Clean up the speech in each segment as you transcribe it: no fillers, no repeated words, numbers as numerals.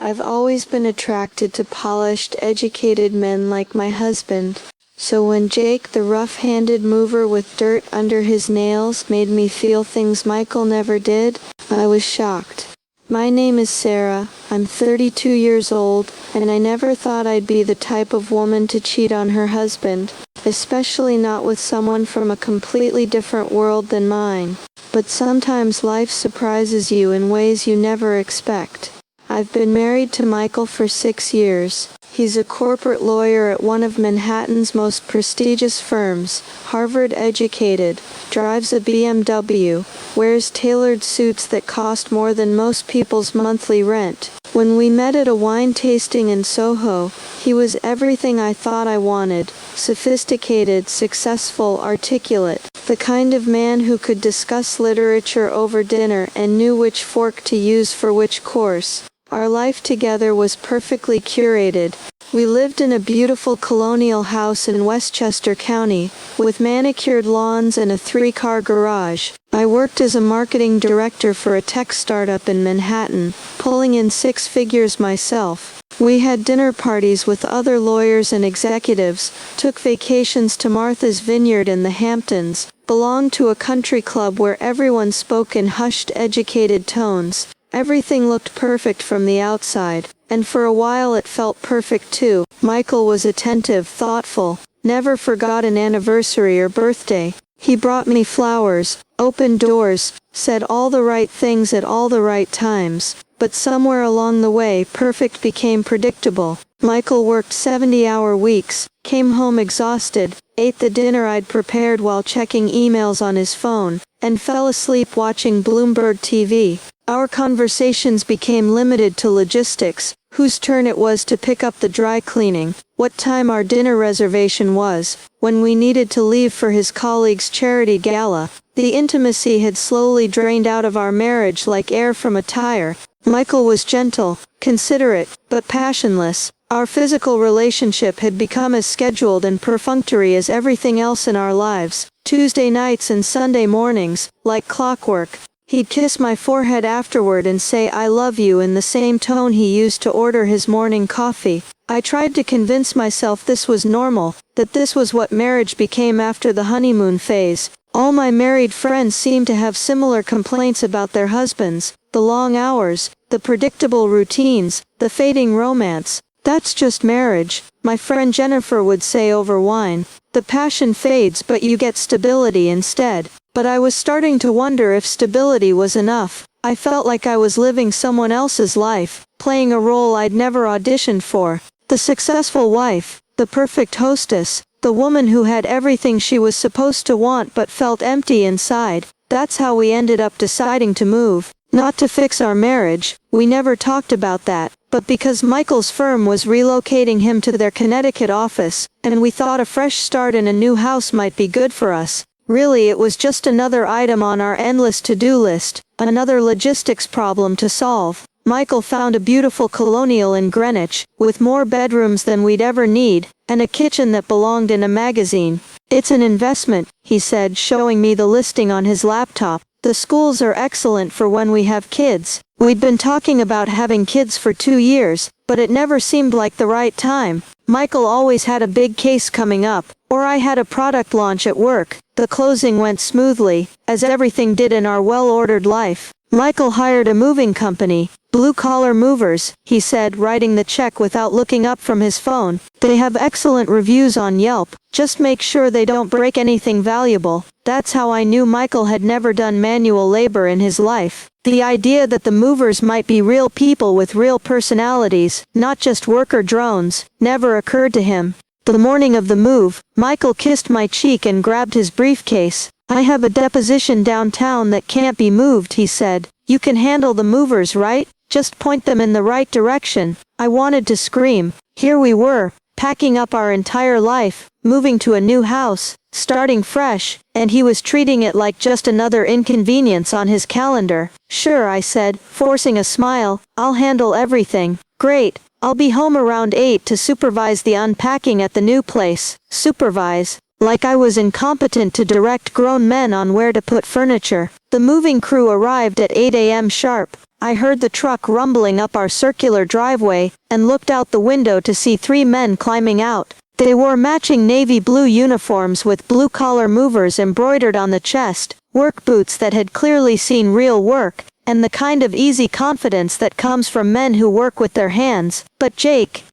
I've always been attracted to polished, educated men like my husband. So when Jake, the rough-handed mover with dirt under his nails, made me feel things Michael never did, I was shocked. My name is Sarah, I'm 32 years old, and I never thought I'd be the type of woman to cheat on her husband, especially not with someone from a completely different world than mine. But sometimes life surprises you in ways you never expect. I've been married to Michael for 6 years. He's a corporate lawyer at one of Manhattan's most prestigious firms, Harvard educated, drives a BMW, wears tailored suits that cost more than most people's monthly rent. When we met at a wine tasting in Soho, he was everything I thought I wanted: sophisticated, successful, articulate, the kind of man who could discuss literature over dinner and knew which fork to use for which course. Our life together was perfectly curated. We lived in a beautiful colonial house in Westchester County, with manicured lawns and a 3-car garage. I worked as a marketing director for a tech startup in Manhattan, pulling in 6 figures myself. We had dinner parties with other lawyers and executives, took vacations to Martha's Vineyard in the Hamptons, belonged to a country club where everyone spoke in hushed, educated tones. Everything looked perfect from the outside, and for a while it felt perfect too. Michael was attentive, thoughtful, never forgot an anniversary or birthday. He brought me flowers, opened doors, said all the right things at all the right times. But somewhere along the way, perfect became predictable. Michael worked 70-hour weeks, came home exhausted, ate the dinner I'd prepared while checking emails on his phone, and fell asleep watching Bloomberg TV. Our conversations became limited to logistics, whose turn it was to pick up the dry cleaning, what time our dinner reservation was, when we needed to leave for his colleague's charity gala. The intimacy had slowly drained out of our marriage like air from a tire. Michael was gentle, considerate, but passionless. Our physical relationship had become as scheduled and perfunctory as everything else in our lives. Tuesday nights and Sunday mornings, like clockwork. He'd kiss my forehead afterward and say "I love you" in the same tone he used to order his morning coffee. I tried to convince myself this was normal, that this was what marriage became after the honeymoon phase. All my married friends seemed to have similar complaints about their husbands: the long hours, the predictable routines, the fading romance. "That's just marriage," my friend Jennifer would say over wine. "The passion fades but you get stability instead." But I was starting to wonder if stability was enough. I felt like I was living someone else's life, playing a role I'd never auditioned for. The successful wife, the perfect hostess, the woman who had everything she was supposed to want but felt empty inside. That's how we ended up deciding to move. Not to fix our marriage, we never talked about that, but because Michael's firm was relocating him to their Connecticut office, and we thought a fresh start in a new house might be good for us. Really, it was just another item on our endless to-do list, another logistics problem to solve. Michael found a beautiful colonial in Greenwich, with more bedrooms than we'd ever need, and a kitchen that belonged in a magazine. "It's an investment," he said, showing me the listing on his laptop. "The schools are excellent for when we have kids." We'd been talking about having kids for 2 years, but it never seemed like the right time. Michael always had a big case coming up, or I had a product launch at work. The closing went smoothly, as everything did in our well-ordered life. Michael hired a moving company, Blue Collar Movers, he said, writing the check without looking up from his phone. "They have excellent reviews on Yelp. Just make sure they don't break anything valuable." That's how I knew Michael had never done manual labor in his life. The idea that the movers might be real people with real personalities, not just worker drones, never occurred to him. The morning of the move, Michael kissed my cheek and grabbed his briefcase. "I have a deposition downtown that can't be moved," he said. "You can handle the movers, right? Just point them in the right direction." I wanted to scream. Here we were, packing up our entire life, moving to a new house, starting fresh, and he was treating it like just another inconvenience on his calendar. "Sure," I said, forcing a smile. "I'll handle everything." "Great. I'll be home around 8 to supervise the unpacking at the new place." Supervise? Like I was incompetent to direct grown men on where to put furniture. The moving crew arrived at 8 a.m. sharp. I heard the truck rumbling up our circular driveway, and looked out the window to see 3 men climbing out. They wore matching navy blue uniforms with blue-collar movers embroidered on the chest, work boots that had clearly seen real work, and the kind of easy confidence that comes from men who work with their hands. But Jake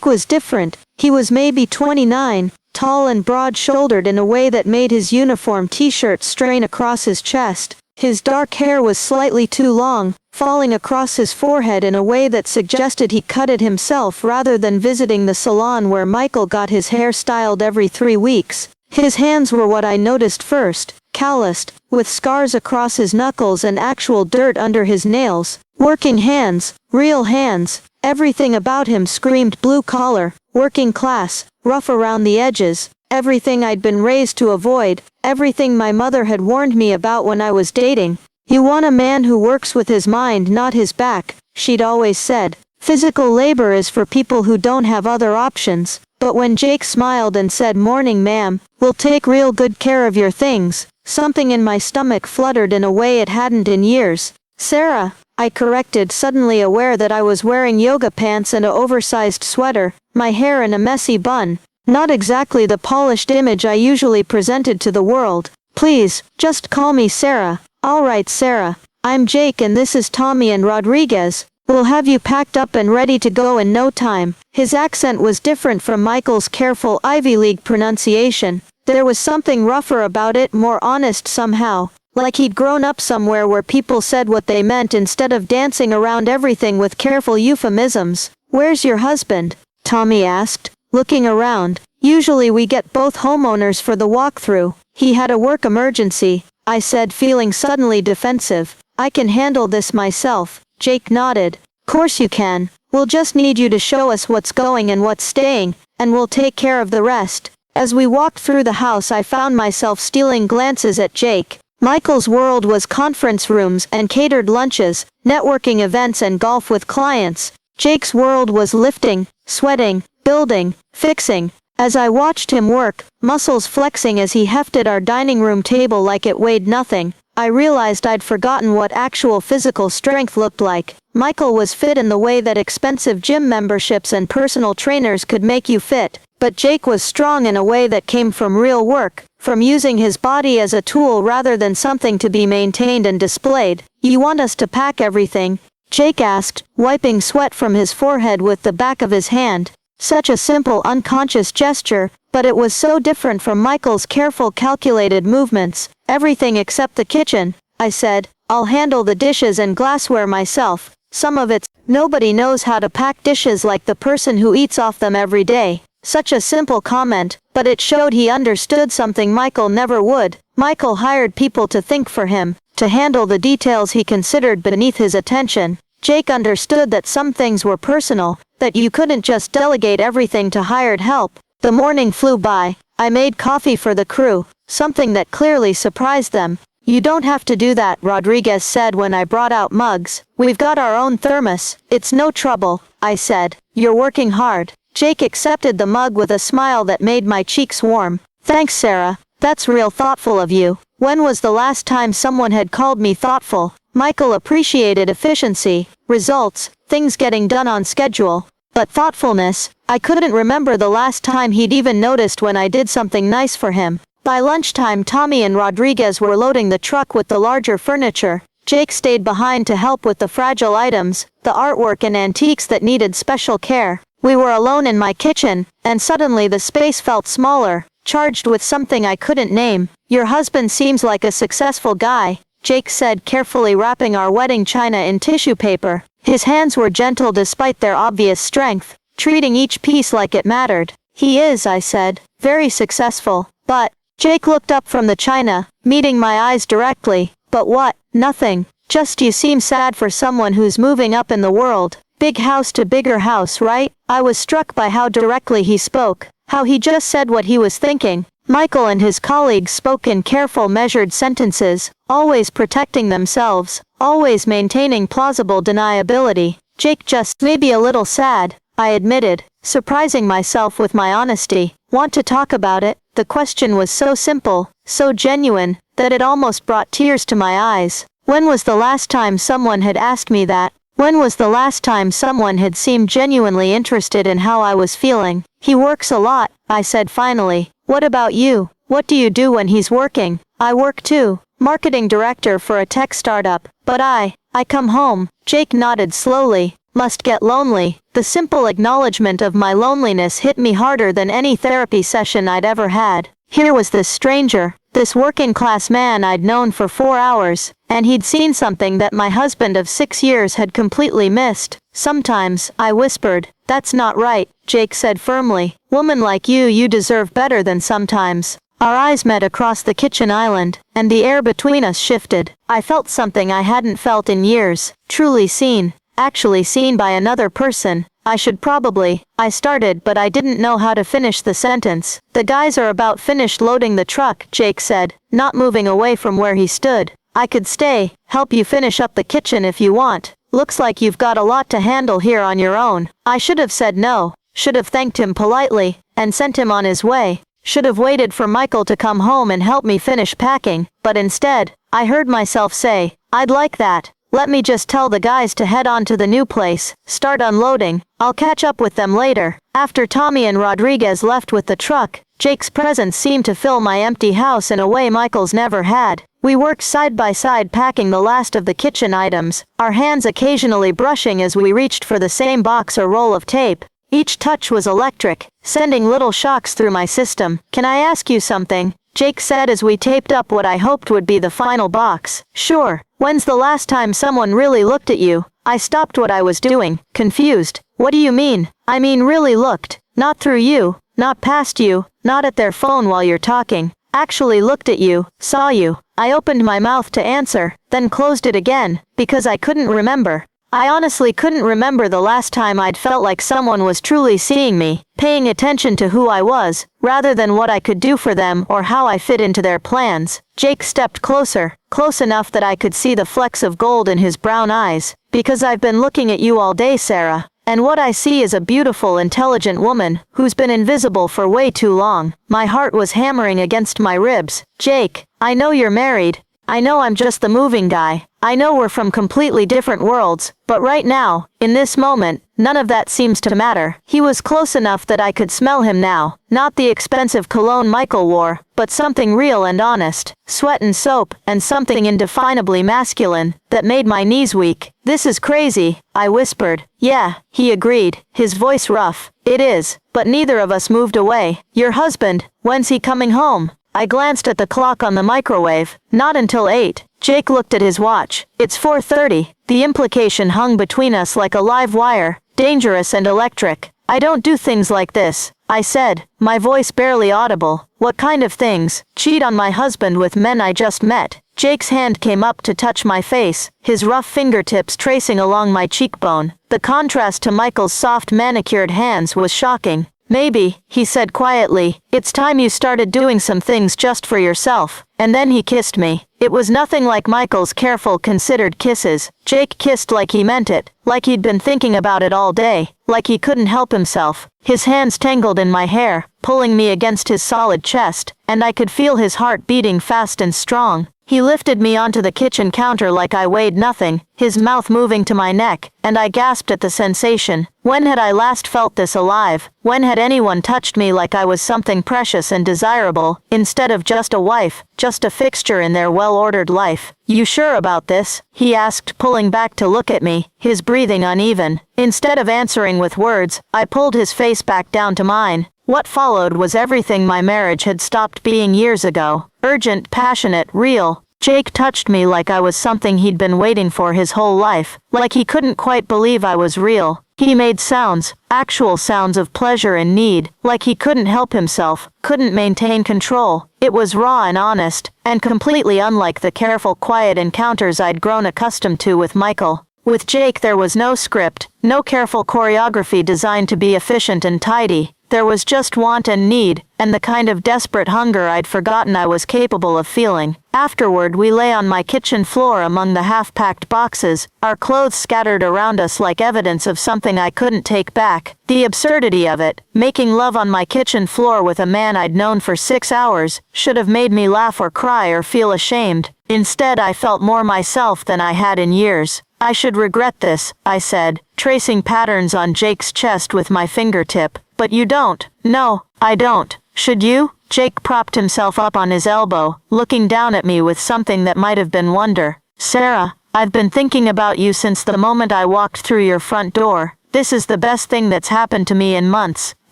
was different. He was maybe 29, tall and broad-shouldered in a way that made his uniform t-shirt strain across his chest. His dark hair was slightly too long, falling across his forehead in a way that suggested he cut it himself rather than visiting the salon where Michael got his hair styled every 3 weeks. His hands were what I noticed first, calloused, with scars across his knuckles and actual dirt under his nails. Working hands, real hands. Everything about him screamed blue-collar, working class, rough around the edges. Everything I'd been raised to avoid, everything my mother had warned me about when I was dating. You want a man who works with his mind, not his back, she'd always said. Physical labor is for people who don't have other options. But when Jake smiled and said, "Morning, ma'am, we'll take real good care of your things," something in my stomach fluttered in a way it hadn't in years. "Sarah," I corrected, suddenly aware that I was wearing yoga pants and an oversized sweater, my hair in a messy bun. Not exactly the polished image I usually presented to the world. "Please, just call me Sarah." "All right, Sarah. I'm Jake and this is Tommy and Rodriguez. We'll have you packed up and ready to go in no time." His accent was different from Michael's careful Ivy League pronunciation. There was something rougher about it, more honest somehow. Like he'd grown up somewhere where people said what they meant instead of dancing around everything with careful euphemisms. "Where's your husband?" Tommy asked, looking around. "Usually we get both homeowners for the walkthrough." "He had a work emergency," I said, feeling suddenly defensive. "I can handle this myself." Jake nodded. "Course you can. We'll just need you to show us what's going and what's staying, and we'll take care of the rest." As we walked through the house, I found myself stealing glances at Jake. Michael's world was conference rooms and catered lunches, networking events and golf with clients. Jake's world was lifting, sweating, building, fixing. As I watched him work, muscles flexing as he hefted our dining room table like it weighed nothing, I realized I'd forgotten what actual physical strength looked like. Michael was fit in the way that expensive gym memberships and personal trainers could make you fit, but Jake was strong in a way that came from real work, from using his body as a tool rather than something to be maintained and displayed. "You want us to pack everything?" Jake asked, wiping sweat from his forehead with the back of his hand. Such a simple, unconscious gesture, but it was so different from Michael's careful, calculated movements. "Everything except the kitchen," I said. "I'll handle the dishes and glassware myself. Some of it's, nobody knows how to pack dishes like the person who eats off them every day." Such a simple comment, but it showed he understood something Michael never would. Michael hired people to think for him, to handle the details he considered beneath his attention. Jake understood that some things were personal, that you couldn't just delegate everything to hired help. The morning flew by. I made coffee for the crew, something that clearly surprised them. "You don't have to do that," Rodriguez said when I brought out mugs. "We've got our own thermos." "It's no trouble," I said. "You're working hard." Jake accepted the mug with a smile that made my cheeks warm. "Thanks, Sarah. That's real thoughtful of you." When was the last time someone had called me thoughtful? Michael appreciated efficiency, results, things getting done on schedule. But thoughtfulness, I couldn't remember the last time he'd even noticed when I did something nice for him. By lunchtime, Tommy and Rodriguez were loading the truck with the larger furniture. Jake stayed behind to help with the fragile items, the artwork and antiques that needed special care. We were alone in my kitchen, and suddenly the space felt smaller, charged with something I couldn't name. "Your husband seems like a successful guy," Jake said, carefully wrapping our wedding china in tissue paper. His hands were gentle despite their obvious strength, treating each piece like it mattered. "He is," I said, "very successful, but..." Jake looked up from the china, meeting my eyes directly. "But what?" "Nothing. Just you seem sad for someone who's moving up in the world. Big house to bigger house, right?" I was struck by how directly he spoke, how he just said what he was thinking. Michael and his colleagues spoke in careful, measured sentences, always protecting themselves, always maintaining plausible deniability. Jake just, "Maybe a little sad," I admitted, surprising myself with my honesty. "Want to talk about it?" The question was so simple, so genuine, that it almost brought tears to my eyes. When was the last time someone had asked me that? When was the last time someone had seemed genuinely interested in how I was feeling? He works a lot, I said finally. What about you? What do you do when he's working? I work too. Marketing director for a tech startup. But I come home. Jake nodded slowly. Must get lonely. The simple acknowledgement of my loneliness hit me harder than any therapy session I'd ever had. Here was this stranger, this working-class man I'd known for 4 hours, and he'd seen something that my husband of 6 years had completely missed. Sometimes, I whispered. That's not right, Jake said firmly. Woman like you deserve better than sometimes. Our eyes met across the kitchen island, and the air between us shifted. I felt something I hadn't felt in years. Truly seen. Actually seen by another person. I started, but I didn't know how to finish the sentence. The guys are about finished loading the truck, Jake said, not moving away from where he stood. I could stay, help you finish up the kitchen if you want. Looks like you've got a lot to handle here on your own. I should have said no, should have thanked him politely, and sent him on his way. Should have waited for Michael to come home and help me finish packing, but instead, I heard myself say, I'd like that. Let me just tell the guys to head on to the new place, start unloading. I'll catch up with them later. After Tommy and Rodriguez left with the truck, Jake's presence seemed to fill my empty house in a way Michael's never had. We worked side by side packing the last of the kitchen items, our hands occasionally brushing as we reached for the same box or roll of tape. Each touch was electric, sending little shocks through my system. Can I ask you something? Jake said as we taped up what I hoped would be the final box. Sure. When's the last time someone really looked at you? I stopped what I was doing, confused. What do you mean? I mean really looked. Not through you, not past you, not at their phone while you're talking. Actually looked at you, saw you. I opened my mouth to answer, then closed it again, because I couldn't remember. I honestly couldn't remember the last time I'd felt like someone was truly seeing me, paying attention to who I was, rather than what I could do for them or how I fit into their plans. Jake stepped closer, close enough that I could see the flecks of gold in his brown eyes. Because I've been looking at you all day, Sarah. And what I see is a beautiful, intelligent woman, who's been invisible for way too long. My heart was hammering against my ribs. Jake, I know you're married. I know I'm just the moving guy. I know we're from completely different worlds, but right now, in this moment, none of that seems to matter. He was close enough that I could smell him now. Not the expensive cologne Michael wore, but something real and honest. Sweat and soap, and something indefinably masculine, that made my knees weak. This is crazy, I whispered. Yeah, he agreed, his voice rough. It is, but neither of us moved away. Your husband, when's he coming home? I glanced at the clock on the microwave. Not until 8. Jake looked at his watch. It's 4:30. The implication hung between us like a live wire, dangerous and electric. I don't do things like this, I said, my voice barely audible. What kind of things? Cheat on my husband with men I just met. Jake's hand came up to touch my face, his rough fingertips tracing along my cheekbone. The contrast to Michael's soft manicured hands was shocking. Maybe, he said quietly, it's time you started doing some things just for yourself. And then he kissed me. It was nothing like Michael's careful, considered kisses. Jake kissed like he meant it, like he'd been thinking about it all day, like he couldn't help himself. His hands tangled in my hair, pulling me against his solid chest, and I could feel his heart beating fast and strong. He lifted me onto the kitchen counter like I weighed nothing, his mouth moving to my neck, and I gasped at the sensation. When had I last felt this alive? When had anyone touched me like I was something precious and desirable, instead of just a wife, just a fixture in their well-ordered life? You sure about this? He asked, pulling back to look at me, his breathing uneven. Instead of answering with words, I pulled his face back down to mine. What followed was everything my marriage had stopped being years ago. Urgent, passionate, real. Jake touched me like I was something he'd been waiting for his whole life, like he couldn't quite believe I was real. He made sounds, actual sounds of pleasure and need, like he couldn't help himself, couldn't maintain control. It was raw and honest, and completely unlike the careful, quiet encounters I'd grown accustomed to with Michael. With Jake there was no script, no careful choreography designed to be efficient and tidy. There was just want and need, and the kind of desperate hunger I'd forgotten I was capable of feeling. Afterward, we lay on my kitchen floor among the half-packed boxes, our clothes scattered around us like evidence of something I couldn't take back. The absurdity of it, making love on my kitchen floor with a man I'd known for 6 hours, should have made me laugh or cry or feel ashamed. Instead, I felt more myself than I had in years. I should regret this, I said, tracing patterns on Jake's chest with my fingertip. But you don't. No, I don't. Should you? Jake propped himself up on his elbow, looking down at me with something that might have been wonder. Sarah, I've been thinking about you since the moment I walked through your front door. This is the best thing that's happened to me in months.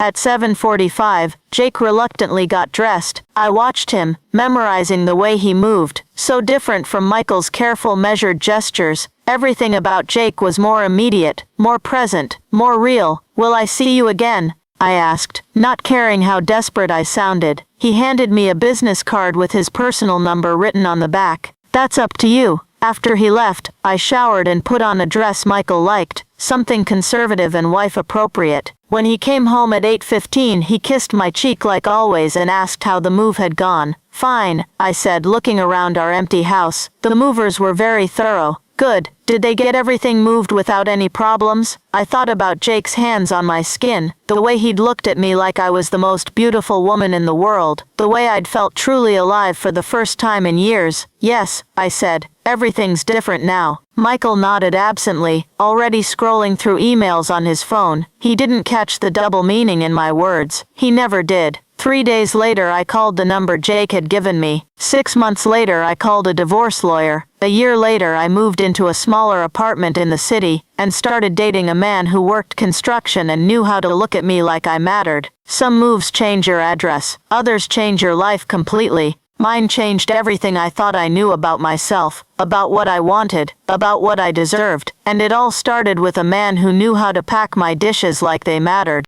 At 7:45, Jake reluctantly got dressed. I watched him, memorizing the way he moved, so different from Michael's careful, measured gestures. Everything about Jake was more immediate, more present, more real. Will I see you again? I asked, not caring how desperate I sounded. He handed me a business card with his personal number written on the back. That's up to you. After he left, I showered and put on a dress Michael liked, something conservative and wife-appropriate. When he came home at 8:15, he kissed my cheek like always and asked how the move had gone. Fine, I said, looking around our empty house. The movers were very thorough. Good. Did they get everything moved without any problems? I thought about Jake's hands on my skin, the way he'd looked at me like I was the most beautiful woman in the world, the way I'd felt truly alive for the first time in years. Yes, I said, everything's different now. Michael nodded absently, already scrolling through emails on his phone. He didn't catch the double meaning in my words. He never did. 3 days later, I called the number Jake had given me. 6 months later, I called a divorce lawyer. A year later, I moved into a smaller apartment in the city and started dating a man who worked construction and knew how to look at me like I mattered. Some moves change your address. Others change your life completely. Mine changed everything I thought I knew about myself, about what I wanted, about what I deserved. And it all started with a man who knew how to pack my dishes like they mattered.